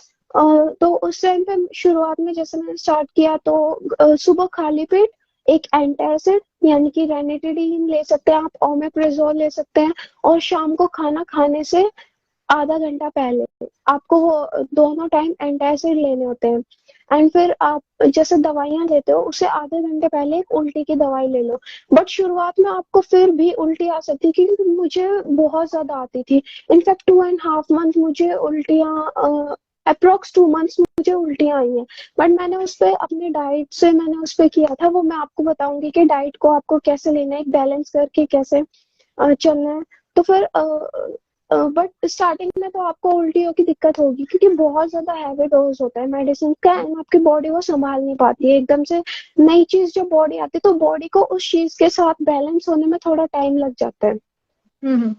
तो उस टाइम पे शुरुआत में जैसे मैंने स्टार्ट किया, तो सुबह खाली पेट एक एंटासिड यानी कि रेनिटिडीन ले सकते हैं आप, ओमेप्रेजोल ले सकते हैं, और शाम को खाना खाने से आधा घंटा पहले आपको वो दोनों टाइम एंटासिड लेने होते हैं। एंड फिर आप जैसे दवाइयां लेते हो उससे आधे घंटे पहले एक उल्टी की दवाई ले लो। बट शुरुआत में आपको फिर भी उल्टी आ सकती है, क्योंकि मुझे बहुत ज्यादा आती थी। इनफैक्ट 2.5 मंथ मुझे उल्टियां, अप्रोक्स 2 मंथ्स मुझे उल्टियां आई हैं। बट मैंने उस पर अपने डाइट से मैंने उस पर किया था, वो मैं आपको बताऊंगी कि डाइट को आपको कैसे लेना है, एक बैलेंस करके कैसे चलना है। तो फिर बट स्टार्टिंग में तो आपको उल्टियों की दिक्कत होगी, क्योंकि बहुत ज्यादा हैवी डोज होता है मेडिसिन का, एंड आपकी बॉडी वो संभाल नहीं पाती है एकदम से। नई चीज जब बॉडी आती है तो बॉडी को उस चीज के साथ बैलेंस होने में थोड़ा टाइम लग जाता है। हम्म।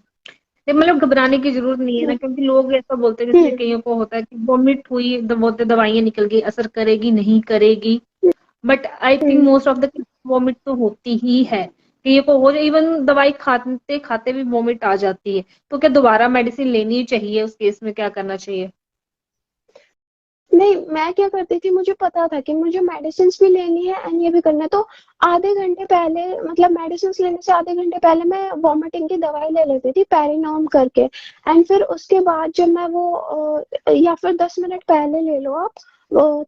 ये मतलब घबराने की जरूरत नहीं है ना, क्योंकि लोग ऐसा बोलते हैं, जैसे हम्म कईयों को होता है कि वॉमिट हुई, बोलते दवाइयां निकल गई, असर करेगी नहीं करेगी। But I think hmm most of the vomit तो होती ही है, कईयों को हो जाए, इवन दवाई खाते खाते भी वॉमिट आ जाती है। तो क्या दोबारा मेडिसिन लेनी चाहिए? उस केस में क्या करना चाहिए? नहीं, मैं क्या करती थी, मुझे पता था कि मुझे मेडिसिन भी लेनी है एंड ये भी करना है, तो आधे घंटे पहले, मतलब मेडिसिन लेने से आधे घंटे पहले मैं वॉमिटिंग की दवाई ले लेती थी पेरिनॉम करके। एंड फिर उसके बाद जब मैं वो या फिर 10 मिनट पहले ले लो आप,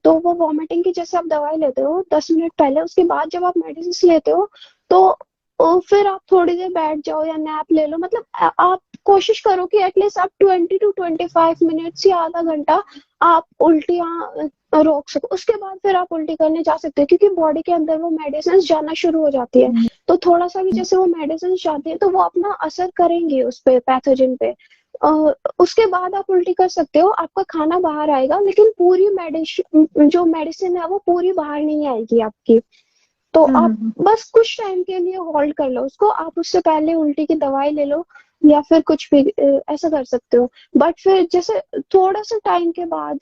तो वो वॉमिटिंग की जैसे आप दवाई लेते हो 10 मिनट पहले, उसके बाद जब आप मेडिसिन लेते हो तो फिर आप थोड़ी देर बैठ जाओ या नैप ले लो, मतलब आप कोशिश करो कि एटलीस्ट आप 20 to 25 मिनट्स या आधा घंटा आप उल्टियां रोक सको। उसके बाद फिर आप उल्टी करने जा सकते हो, क्योंकि बॉडी के अंदर वो मेडिसिन जाना शुरू हो जाती है। तो थोड़ा सा भी जैसे वो मेडिसिन जाती है तो वो अपना असर करेंगे उस पे, पैथोजन पे। उसके बाद आप उल्टी कर सकते हो, आपका खाना बाहर आएगा, लेकिन पूरी मेडिसिन, जो मेडिसिन है वो पूरी बाहर नहीं आएगी आपकी। तो आप बस कुछ टाइम के लिए होल्ड कर लो उसको, आप उससे पहले उल्टी की दवाई ले लो या फिर कुछ भी ऐसा कर सकते हो। बट फिर जैसे थोड़ा सा टाइम के बाद,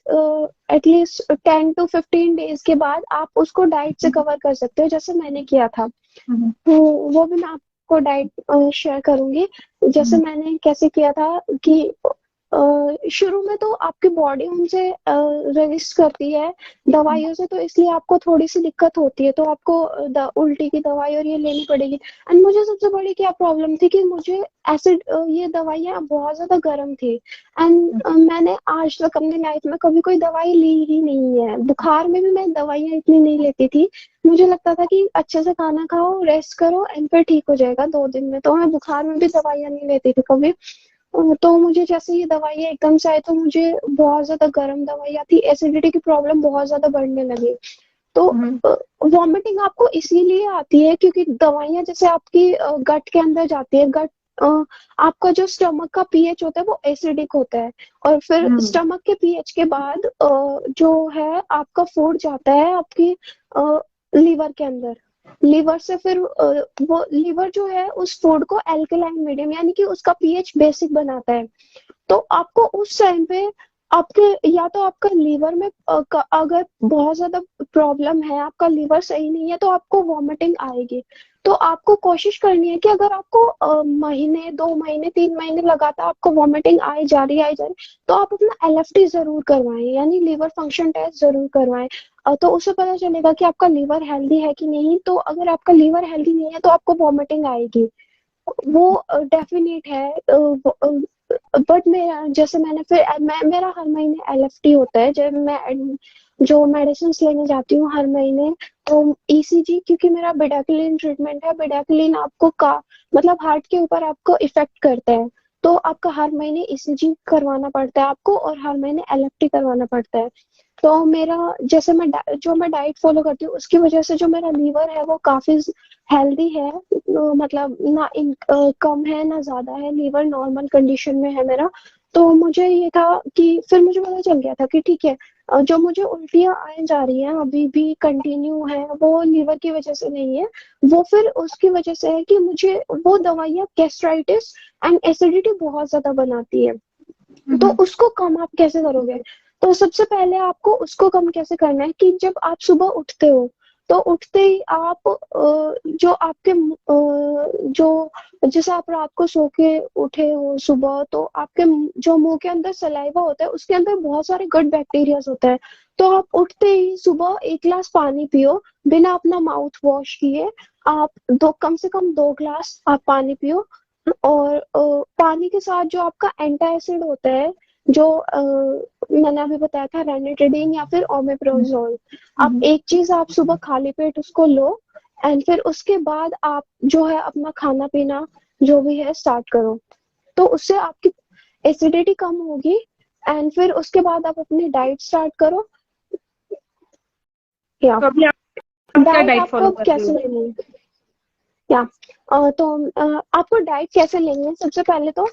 एटलीस्ट 10 to 15 डेज के बाद आप उसको डाइट से कवर कर सकते हो, जैसे मैंने किया था। तो वो भी मैं आपको डाइट शेयर करूंगी, जैसे मैंने कैसे किया था कि शुरू में तो आपकी बॉडी उनसे रेजिस्ट करती है दवाइयों से, तो इसलिए आपको थोड़ी सी दिक्कत होती है, तो आपको उल्टी की दवाई और ये लेनी पड़ेगी। एंड मुझे सबसे बड़ी क्या प्रॉब्लम थी कि मुझे एसिड, ये दवाइयाँ बहुत ज्यादा गर्म थी। एंड मैंने आज तक अपनी लाइफ में कभी कोई दवाई ली ही नहीं है, बुखार में भी मैं दवाइयाँ इतनी नहीं लेती थी। मुझे लगता था कि अच्छे से खाना खाओ, रेस्ट करो एंड फिर ठीक हो जाएगा 2 दिन में, तो मैं बुखार में भी दवाइयाँ नहीं लेती थी कभी। तो मुझे जैसे ये दवाइयाँ एकदम से आई तो मुझे बहुत ज्यादा गर्म दवाइयाँ थी, एसिडिटी की प्रॉब्लम बहुत ज्यादा बढ़ने लगी। तो वॉमिटिंग आपको इसीलिए आती है क्योंकि दवाइयाँ जैसे आपकी गट के अंदर जाती है, गट आपका जो स्टमक का पीएच होता है वो एसिडिक होता है, और फिर स्टमक के पीएच के बाद जो है आपका फूड जाता है आपकी लीवर के अंदर। लीवर से फिर वो लीवर जो है उस फूड को एल्कलाइन मीडियम, यानी कि उसका पीएच बेसिक बनाता है। तो आपको उस टाइम पे आपके, या तो आपका लीवर में अगर बहुत ज्यादा प्रॉब्लम है, आपका लीवर सही नहीं है, तो आपको वॉमिटिंग आएगी। तो आपको कोशिश करनी है कि अगर आपको महीने 2 महीने 3 महीने लगातार आपको वॉमिटिंग आई जा रही, तो आप अपना एलएफटी जरूर करवाएं, यानी लीवर फंक्शन टेस्ट जरूर करवाएं। तो उससे पता चलेगा कि आपका लीवर हेल्दी है कि नहीं। तो अगर आपका लीवर हेल्दी नहीं है तो आपको वॉमिटिंग आएगी, वो डेफिनेट है। बट मेरा जैसे मैंने फिर मेरा हर महीने एलएफटी होता है जब मैं जो मेडिसिन लेने जाती हूँ हर महीने। तो ईसीजी, क्योंकि मेरा बेडाक्विलीन ट्रीटमेंट है, बेडाक्विलीन आपको का मतलब हार्ट के ऊपर आपको इफेक्ट करता है, तो आपका हर महीने ईसीजी करवाना पड़ता है आपको, और हर महीने एलएफटी करवाना पड़ता है। तो मेरा जैसे जो मैं डाइट फॉलो करती हूँ उसकी वजह से जो मेरा लीवर है वो काफी हेल्दी है, मतलब ना कम है ना ज्यादा है, लीवर नॉर्मल कंडीशन में है मेरा। तो मुझे ये था कि फिर मुझे पता चल गया था कि ठीक है, जो मुझे उल्टियां आए जा रही हैं अभी भी कंटिन्यू है, वो लीवर की वजह से नहीं है, वो फिर उसकी वजह से है कि मुझे वो दवाइयाँ गैस्ट्राइटिस एंड एसिडिटी बहुत ज्यादा बनाती है। तो उसको कम आप कैसे करोगे? तो सबसे पहले आपको उसको कम कैसे करना है कि जब आप सुबह उठते हो तो उठते ही आप जो आपके जो जैसे आप रात को सो के उठे हो सुबह, तो आपके जो मुंह के अंदर सलाइवा होता है उसके अंदर बहुत सारे गुड बैक्टीरिया होता है। तो आप उठते ही सुबह 1 गिलास पानी पियो बिना अपना माउथ वॉश किए। आप कम से कम 2 गिलास आप पानी पियो, और पानी के साथ जो आपका एंटासिड होता है, जो मैंने अभी बताया था, रेनिटिडीन या फिर ओमेप्रोजोल, आप एक चीज आप सुबह खाली पेट उसको लो, एंड फिर उसके बाद आप जो है अपना खाना पीना जो भी है स्टार्ट करो। तो उससे आपकी एसिडिटी कम होगी, एंड फिर उसके बाद आप अपनी डाइट स्टार्ट करो। या तो अभी आप क्या डाइट डाइट आपको फॉलो कर रहे कैसे हो? लेनी है? या तो आपको डाइट कैसे लेनी है, सबसे पहले तो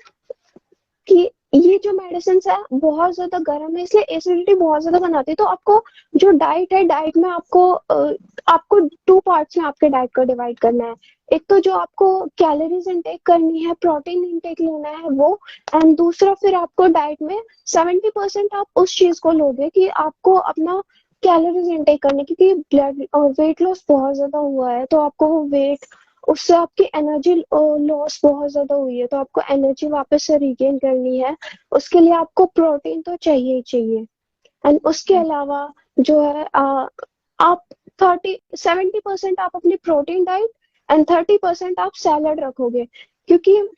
कि ये जो मेडिसिन है बहुत ज्यादा गर्म है, इसलिए एसिडिटी बहुत ज्यादा बनाती है। तो आपको जो डाइट है, डाइट में आपको टू पार्ट्स में आपके डाइट को डिवाइड करना है। एक तो जो आपको कैलोरीज इनटेक करनी है, प्रोटीन इनटेक लेना है वो, एंड दूसरा फिर आपको डाइट में 70% आप उस चीज को लोगे कि आपको अपना कैलोरीज इनटेक करने, क्योंकि ब्लड वेट लॉस बहुत ज्यादा हुआ है, तो आपको वो वेट, उससे आपकी एनर्जी लॉस बहुत ज्यादा हुई है, तो आपको एनर्जी वापस से रिगेन करनी है। उसके लिए आपको प्रोटीन तो चाहिए ही चाहिए। एंड उसके अलावा जो है आप 70% आप अपनी प्रोटीन डाइट एंड 30% आप सैलड रखोगे, क्योंकि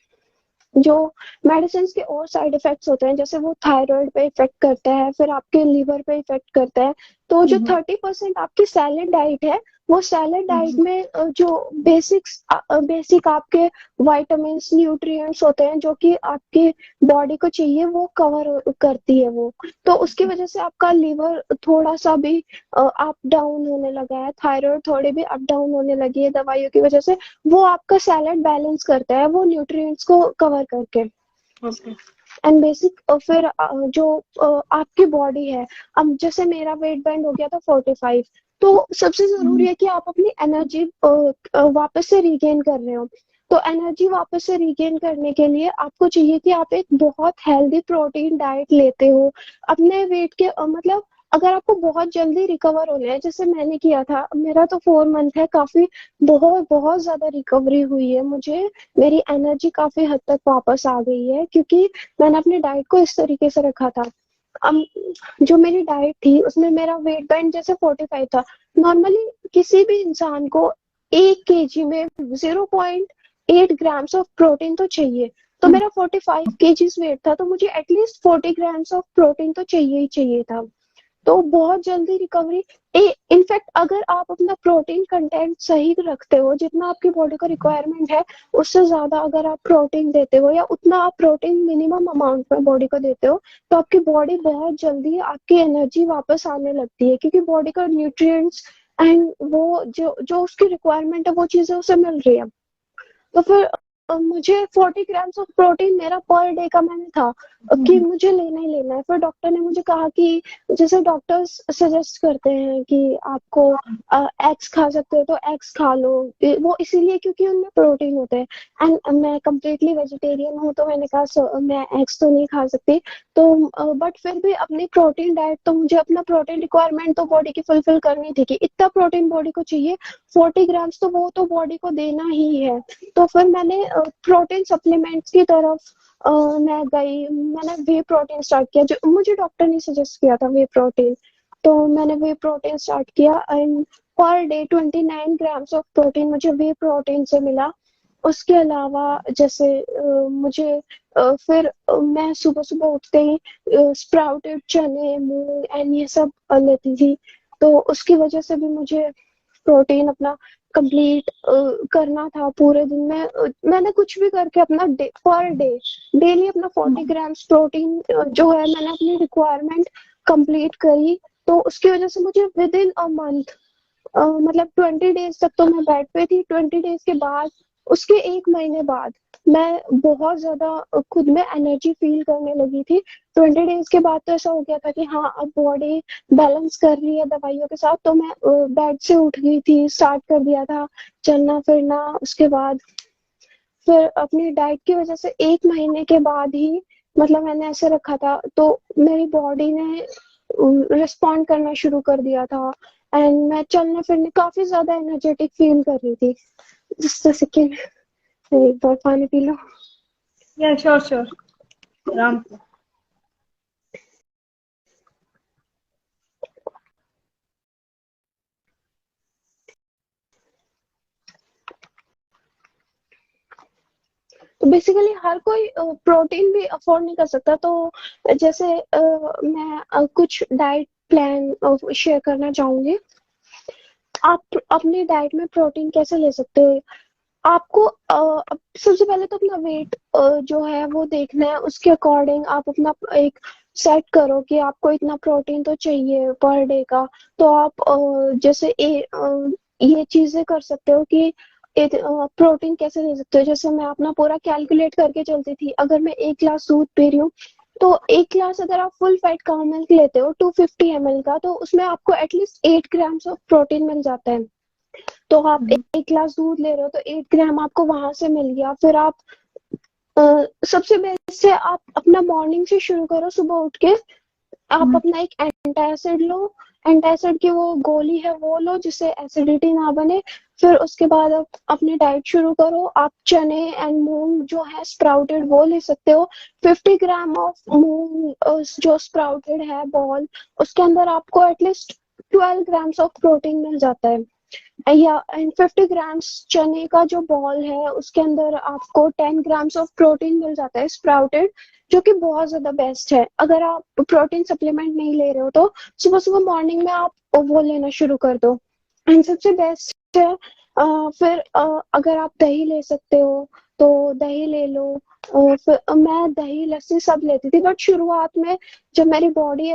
जो मेडिसिन के और साइड इफेक्ट्स होते हैं, जैसे वो थायराइड पे इफेक्ट करता है, फिर आपके लीवर पे इफेक्ट करता है। तो जो 30% आपकी सैलेड डाइट है, वो सैलेड डाइट में जो बेसिक आपके विटामिन न्यूट्रिएंट्स होते हैं जो कि आपकी बॉडी को चाहिए, वो कवर करती है वो। तो उसकी वजह से आपका लीवर थोड़ा सा भी अप डाउन होने लगा है, थायराइड थोड़ी भी अप डाउन होने लगी है दवाइयों की वजह से। वो आपका सैलेड बैलेंस करता है वो न्यूट्रिएंट्स को कवर करके। ओके। एंड बेसिक फिर जो आपकी बॉडी है, अब जैसे मेरा वेट बैंड हो गया था 45, तो सबसे जरूरी है कि आप अपनी एनर्जी वापस से रिगेन कर रहे हो। तो एनर्जी वापस से रिगेन करने के लिए आपको चाहिए कि आप एक बहुत हेल्दी प्रोटीन डाइट लेते हो अपने वेट के मतलब अगर आपको बहुत जल्दी रिकवर होना है, जैसे मैंने किया था, मेरा तो 4 मंथ है, काफी बहुत बहुत ज्यादा रिकवरी हुई है मुझे। मेरी एनर्जी काफी हद तक वापस आ गई है, क्योंकि मैंने अपनी डाइट को इस तरीके से रखा था। अब जो मेरी डाइट थी उसमें मेरा वेट बैंड जैसे 45 था। नॉर्मली किसी भी इंसान को 1 kg में 0.8 ग्राम्स ऑफ प्रोटीन तो चाहिए। तो मेरा 45 kg वेट था, तो मुझे एटलीस्ट 40 ग्राम्स ऑफ प्रोटीन तो चाहिए ही चाहिए था। तो बहुत जल्दी रिकवरी। इनफैक्ट अगर आप अपना प्रोटीन कंटेंट सही रखते हो, जितना आपकी बॉडी को रिक्वायरमेंट है उससे ज्यादा अगर आप प्रोटीन देते हो, या उतना आप प्रोटीन मिनिमम अमाउंट में बॉडी को देते हो, तो आपकी बॉडी बहुत जल्दी आपकी एनर्जी वापस आने लगती है, क्योंकि बॉडी को न्यूट्रिएंट्स एंड वो जो जो उसकी रिक्वायरमेंट है वो चीजें उसे मिल रही है। तो फिर मुझे 40 ग्राम्स ऑफ प्रोटीन मेरा पर डे का मैंने था कि मुझे लेना ही लेना है। फिर डॉक्टर ने मुझे कहा कि जैसे डॉक्टर्स सजेस्ट करते हैं कि आपको एग्स खा सकते हो तो एग्स खा लो, वो इसीलिए क्योंकि उनमें प्रोटीन होते हैं। एंड मैं कम्प्लीटली वेजिटेरियन हूँ, तो मैंने कहा मैं एग्स तो नहीं खा सकती। तो बट फिर भी अपनी प्रोटीन डाइट, तो मुझे अपना प्रोटीन रिक्वायरमेंट तो बॉडी की फुलफिल करनी थी कि इतना प्रोटीन बॉडी को चाहिए, 40 ग्राम्स तो वो तो बॉडी को देना ही है। तो फिर मैंने प्रोटीन सप्लीमेंट्स की तरफ मैं गई, मैंने वे प्रोटीन स्टार्ट किया, जो मुझे डॉक्टर ने सजेस्ट किया था वे प्रोटीन। तो मैंने वे प्रोटीन स्टार्ट किया and per day 29 grams of protein मुझे वे प्रोटीन से मिला। उसके अलावा जैसे मुझे फिर मैं सुबह सुबह उठते ही स्प्राउटेड चने, मूंग एंड ये सब लेती थी। तो उसकी वजह से भी मुझे प्रोटीन अपना कंप्लीट करना था पूरे दिन में। मैंने कुछ भी करके अपना पर डे डेली अपना 40 ग्राम्स प्रोटीन जो है मैंने अपनी रिक्वायरमेंट कंप्लीट करी। तो उसकी वजह से मुझे विद इन अ मंथ मतलब 20 डेज तक तो मैं बेड पे थी। 20 डेज के बाद, उसके 1 महीने बाद मैं बहुत ज्यादा खुद में एनर्जी फील करने लगी थी। 20 डेज के बाद तो ऐसा हो गया था कि हाँ अब बॉडी बैलेंस कर रही है दवाइयों के साथ। तो मैं बेड से उठ गई थी, स्टार्ट कर दिया था चलना फिरना। उसके बाद फिर अपनी डाइट की वजह से 1 महीने के बाद ही मतलब मैंने ऐसे रखा था, तो मेरी बॉडी ने रिस्पॉन्ड करना शुरू कर दिया था एंड मैं चलने फिरने काफी ज्यादा एनर्जेटिक फील कर रही थी। जस्ट अ सेकेंड, एक बार पानी पी लो। या श्योर श्योर, आराम से। तो बेसिकली हर कोई प्रोटीन भी अफोर्ड नहीं कर सकता। तो जैसे मैं कुछ डाइट प्लान शेयर करना चाहूंगी। आप अपनी डाइट में प्रोटीन कैसे ले सकते हो। आपको सबसे पहले तो अपना वेट जो है वो देखना है, उसके अकॉर्डिंग आप अपना एक सेट करो कि आपको इतना प्रोटीन तो चाहिए पर डे का। तो आप जैसे ये चीजें कर सकते हो कि प्रोटीन कैसे ले सकते हो। जैसे मैं अपना पूरा कैलकुलेट करके चलती थी, अगर मैं 1 ग्लास दूध पी रही हूँ तो 1 ग्लास अगर आप फुल फैट काउ मिल्क लेते हो 250 ml का, तो उसमें आपको एटलीस्ट 8 ग्राम्स ऑफ प्रोटीन मिल जाता है। तो आप हम्म। 1 ग्लास दूध ले रहे हो तो 8 ग्राम आपको वहां से मिल गया। फिर आप सबसे बेस्ट है आप अपना मॉर्निंग से शुरू करो, सुबह उठ के आप हम्म। अपना एक एंटासिड लो। एंटासिड की वो गोली है वो लो जिससे एसिडिटी ना बने। फिर उसके बाद आप अपनी डाइट शुरू करो। आप चने एंड मूंग जो है स्प्राउटेड वो ले सकते हो। 50 ग्राम ऑफ मूंग जो स्प्राउटेड है बॉल, उसके अंदर आपको एटलीस्ट 12 ग्राम्स ऑफ प्रोटीन मिल जाता है। या एंड 50 ग्राम्स चने का जो बॉल है उसके अंदर आपको 10 ग्राम्स ऑफ प्रोटीन मिल जाता है स्प्राउटेड, जो कि बहुत ज्यादा बेस्ट है। अगर आप प्रोटीन सप्लीमेंट नहीं ले रहे हो तो सुबह सुबह मॉर्निंग में आप वो लेना शुरू कर दो। एंड सबसे बेस्ट है फिर अगर आप दही ले सकते हो तो दही ले लो। फिर मैं दही लस्सी सब लेती थी, बट शुरुआत में जब मेरी बॉडी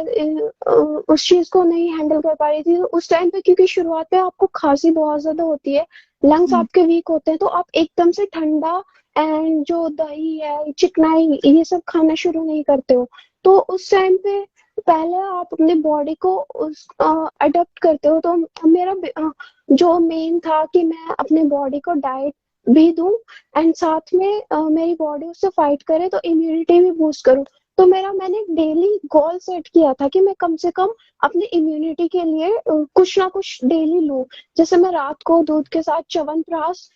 उस चीज को नहीं हैंडल कर पा रही थी उस टाइम पे, क्योंकि शुरुआत में आपको खांसी बहुत ज्यादा होती है, लंग्स हम्म। आपके वीक होते हैं, तो आप एकदम से ठंडा एंड जो दही है चिकनाई ये सब खाना शुरू नहीं करते हो। तो उस टाइम पे पहले आप अपनी बॉडी को उस अडेप्ट करते हो। तो मेरा जो मेन था कि मैं अपने बॉडी को डाइट भी दूं एंड साथ में मेरी बॉडी उससे फाइट करे तो इम्यूनिटी भी बूस्ट करूं। तो मैंने डेली गोल सेट किया था कि मैं कम से कम अपनी इम्यूनिटी के लिए कुछ ना कुछ डेली लूं। जैसे मैं रात को दूध के साथ च्यवनप्राश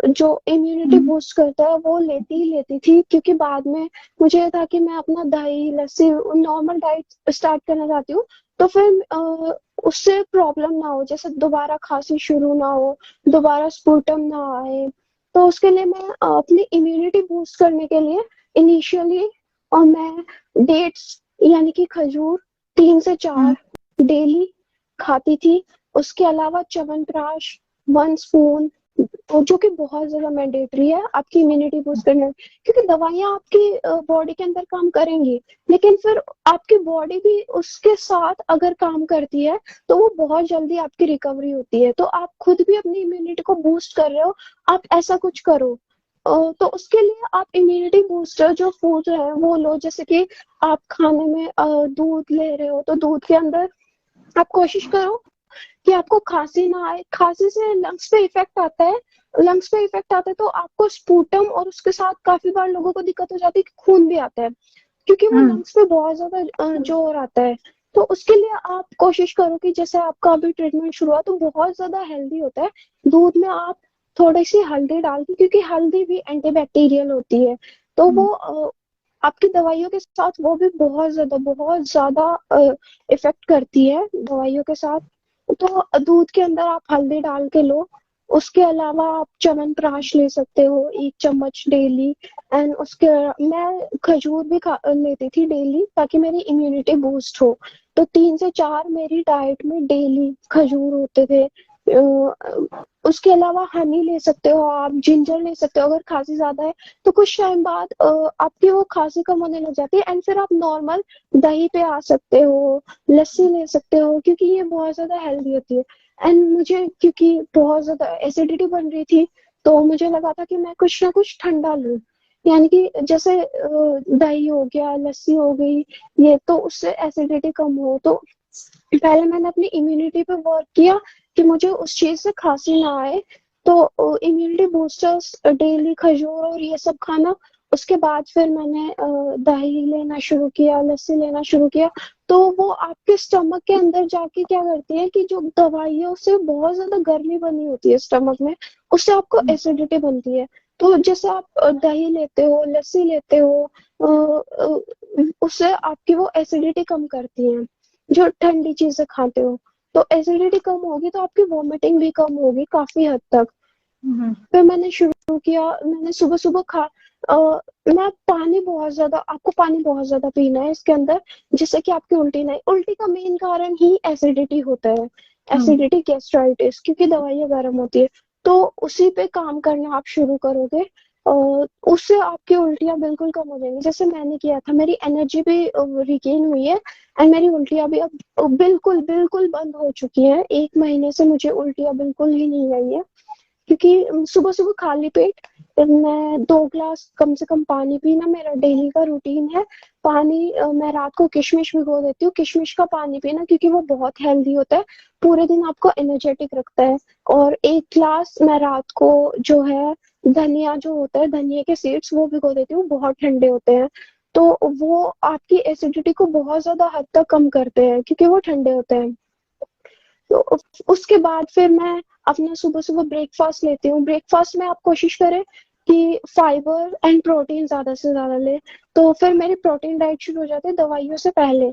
जो इम्यूनिटी हम्म। बूस्ट करता है वो लेती ही लेती थी, क्योंकि बाद में मुझे ये था कि मैं अपना दही लस्सी नॉर्मल डाइट स्टार्ट करना चाहती हूँ। तो फिर उससे प्रॉब्लम ना हो, जैसे दोबारा खांसी शुरू ना हो, दोबारा स्पूटम ना आए। तो उसके लिए मैं अपनी इम्यूनिटी बूस्ट करने के लिए इनिशियली और मैं डेट्स यानी कि खजूर 3 से 4 डेली खाती थी। उसके अलावा च्यवनप्राश 1 स्पून, जो कि बहुत ज्यादा मैंडेटरी है आपकी इम्यूनिटी बूस्ट करने में, क्योंकि दवाइयां आपकी बॉडी के अंदर काम करेंगी लेकिन फिर आपकी बॉडी भी उसके साथ अगर काम करती है तो वो बहुत जल्दी आपकी रिकवरी होती है। तो आप खुद भी अपनी इम्यूनिटी को बूस्ट कर रहे हो, आप ऐसा कुछ करो। तो उसके लिए आप इम्यूनिटी बूस्टर जो फूड है वो लो। जैसे कि आप खाने में दूध ले रहे हो तो दूध के अंदर आप कोशिश करो कि आपको खांसी ना आए। खांसी से लंग्स पे इफेक्ट आता है, लंग्स पे इफेक्ट आता है तो आपको स्पूटम और उसके साथ काफी बार लोगों को दिक्कत हो जाती है कि खून भी आता है, क्योंकि वो हम्म। लंग्स पे बहुत ज्यादा जोर आता है। तो उसके लिए आप कोशिश करो कि जैसे आपका अभी ट्रीटमेंट शुरू हुआ तो बहुत ज्यादा हेल्दी होता है, दूध में आप थोड़ी सी हल्दी डाल के, क्योंकि हल्दी भी एंटीबैक्टीरियल होती है। तो वो आपकी दवाइयों के साथ वो भी बहुत ज्यादा इफेक्ट करती है दवाइयों के साथ। तो दूध के अंदर आप हल्दी डाल के लो। उसके अलावा आप च्यवनप्राश ले सकते हो 1 चम्मच डेली। एंड उसके मैं खजूर भी लेती थी डेली ताकि मेरी इम्यूनिटी बूस्ट हो। तो 3 से 4 मेरी डाइट में डेली खजूर होते थे। उसके अलावा हनी ले सकते हो, आप जिंजर ले सकते हो अगर खांसी ज्यादा है। तो कुछ टाइम बाद आपकी वो खांसी कम होने लग जाती है एंड फिर आप नॉर्मल दही पे आ सकते हो, लस्सी ले सकते हो, क्योंकि ये बहुत ज्यादा हेल्दी होती है। एंड मुझे क्योंकि बहुत ज्यादा एसिडिटी बन रही थी तो मुझे लगा था कि मैं कुछ ना कुछ ठंडा लूं, यानी कि जैसे दही हो गया, लस्सी हो गई, ये तो उससे एसिडिटी कम हो। तो पहले मैंने अपनी इम्यूनिटी पे वर्क किया कि मुझे उस चीज से खांसी ना आए। तो इम्यूनिटी बूस्टर्स डेली खजूर और ये सब खाना। उसके बाद फिर मैंने दही लेना शुरू किया, लस्सी लेना शुरू किया। तो वो आपके स्टमक के अंदर जाके क्या करती है कि जो दवाइयों से बहुत ज्यादा गर्मी बनी होती है स्टमक में, उससे आपको एसिडिटी बनती है। तो जैसे आप दही लेते हो, लस्सी लेते हो, उससे आपकी वो एसिडिटी कम करती है जो ठंडी चीजें खाते हो। तो एसिडिटी कम होगी तो आपकी वॉमिटिंग भी कम होगी काफी हद तक। हम्म। फिर मैंने शुरू किया, मैंने सुबह सुबह मैं पानी बहुत ज्यादा, आपको पानी बहुत ज्यादा पीना है इसके अंदर, जिससे कि आपकी उल्टी नहीं। उल्टी का मेन कारण ही एसिडिटी होता है, हम्म। एसिडिटी गैस्ट्राइटिस, क्योंकि दवाइयाँ गर्म होती है। तो उसी पे काम करना आप शुरू करोगे उससे आपकी उल्टियाँ बिल्कुल कम हो जाएंगी। जैसे मैंने किया था, मेरी एनर्जी भी रिगेन हुई है एंड मेरी उल्टियाँ भी अब बिल्कुल बिल्कुल बंद हो चुकी हैं। 1 महीने से मुझे उल्टियाँ बिल्कुल ही नहीं आई है। क्योंकि सुबह सुबह खाली पेट मैं 2 ग्लास कम से कम पानी पीना मेरा डेली का रूटीन है। पानी मैं रात को किशमिश भिगो देती हूँ, किशमिश का पानी पीना, क्योंकि वो बहुत हेल्दी होता है, पूरे दिन आपको एनर्जेटिक रखता है। और 1 ग्लास मैं रात को जो है धनिया जो होता है, धनिया के सीड्स वो भिगो देती हूँ, बहुत ठंडे होते हैं। तो वो आपकी एसिडिटी को बहुत ज्यादा हद तक कम करते हैं, क्योंकि वो ठंडे होते हैं। तो उसके बाद फिर मैं अपना सुबह सुबह ब्रेकफास्ट लेती हूँ। ब्रेकफास्ट में आप कोशिश करें कि फाइबर एंड प्रोटीन ज्यादा से ज्यादा ले। तो फिर मेरी प्रोटीन डाइट शुरू हो जाती है दवाइयों से पहले,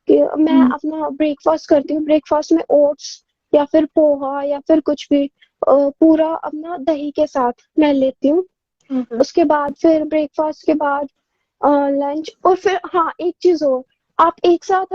कि मैं हम्म। अपना ब्रेकफास्ट करती हूँ। ब्रेकफास्ट में ओट्स या फिर पोहा या फिर कुछ भी पूरा अपना दही के साथ मैं लेती हूँ। हम्म। उसके बाद फिर ब्रेकफास्ट के बाद लंच, और फिर हाँ एक चीज और, आप एक साथ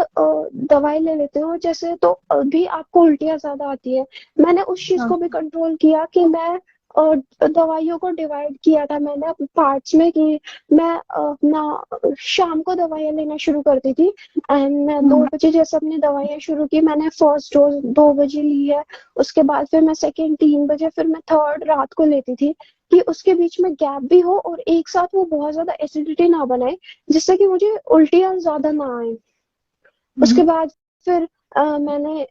दवाई ले लेते हो जैसे, तो भी आपको उल्टियाँ ज्यादा आती है। मैंने उस चीज हाँ। को भी कंट्रोल किया कि मैं दवाइयों को डिवाइड किया था मैंने अपने पार्ट्स में, कि मैं अपना शाम को दवाइयाँ लेना शुरू करती थी। एंड मैं हम्म। 2 बजे जैसे अपनी दवाइयाँ शुरू की, मैंने फर्स्ट डोज 2 बजे ली है। उसके बाद फिर मैं सेकेंड 3 बजे, फिर मैं थर्ड रात को लेती थी, कि उसके बीच में गैप भी हो और एक साथ वो बहुत ज्यादा एसिडिटी ना बनाए, जिससे कि मुझे उल्टियाँ ज्यादा ना आए। उसके हम्म। बाद फिर मैंने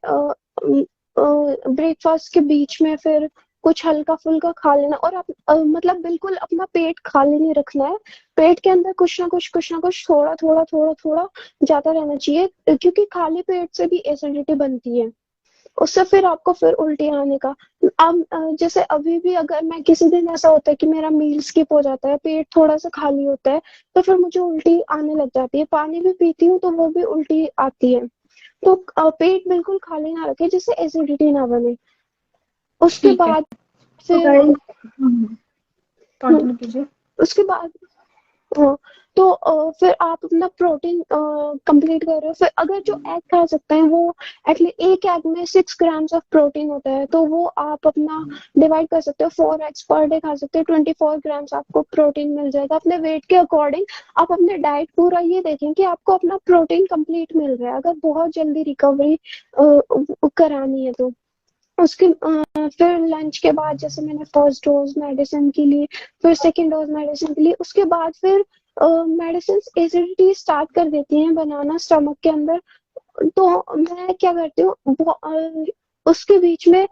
ब्रेकफास्ट के बीच में फिर कुछ हल्का फुल्का खा लेना, और मतलब बिल्कुल अपना पेट खाली नहीं रखना है। पेट के अंदर कुछ ना कुछ थोड़ा थोड़ा थोड़ा थोड़ा जाता रहना चाहिए, क्योंकि खाली पेट से भी एसिडिटी बनती है। उससे फिर आपको फिर उल्टी आने का। अब जैसे अभी भी अगर मैं किसी दिन ऐसा होता है कि मेरा मील स्किप हो जाता है, पेट थोड़ा सा खाली होता है, तो फिर मुझे उल्टी आने लग जाती है। पानी भी पीती हूँ तो वो भी उल्टी आती है। तो पेट बिल्कुल खाली ना रखे, जिससे एसिडिटी ना बने। उसके ठीक है। बाद तो फिर गाइस, हम्म, कंटिन्यू कीजिए। उसके बाद हाँ, तो फिर आप अपना प्रोटीन कंप्लीट कर रहे हो। फिर अगर जो एग खा सकते हैं वो, एटलीस्ट एक एग में 6 ग्राम्स ऑफ प्रोटीन होता है, तो वो आप अपना डिवाइड कर सकते हो। 4 एग्स पर डे खा सकते हो, 24 ग्राम्स आपको प्रोटीन मिल जाएगा अपने वेट के अकॉर्डिंग। आप अपने डाइट पूरा ये देखें कि आपको अपना प्रोटीन कंप्लीट मिल रहा है, अगर बहुत जल्दी रिकवरी करानी है तो। उसके फिर लंच के बाद जैसे मैंने फर्स्ट डोज मेडिसिन के लिए, फिर सेकेंड डोज मेडिसिन के लिए, उसके बाद फिर मेडिसिन एसिडिटी स्टार्ट कर देती हैं बनाना स्टमक के अंदर। तो मैं क्या करती हूँ, उसके बीच में,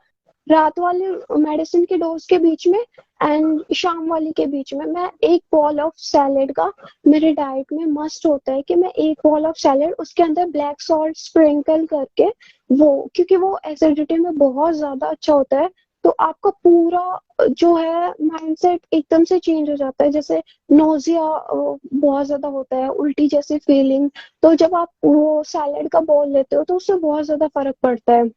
रात वाले मेडिसिन के डोज के बीच में एंड शाम वाली के बीच में, मैं एक बॉल ऑफ सैलेड का मेरे डाइट में मस्ट होता है, कि मैं एक बॉल ऑफ सैलेड उसके अंदर ब्लैक सॉल्ट स्प्रिंकल करके, वो क्योंकि वो एसिडिटी में बहुत ज्यादा अच्छा होता है। तो आपका पूरा जो है माइंडसेट एकदम से चेंज हो जाता है। जैसे नोजिया बहुत ज्यादा होता है, उल्टी जैसी फीलिंग, तो जब आप वो सैलेड का बॉल लेते हो तो उससे बहुत ज्यादा फर्क पड़ता है।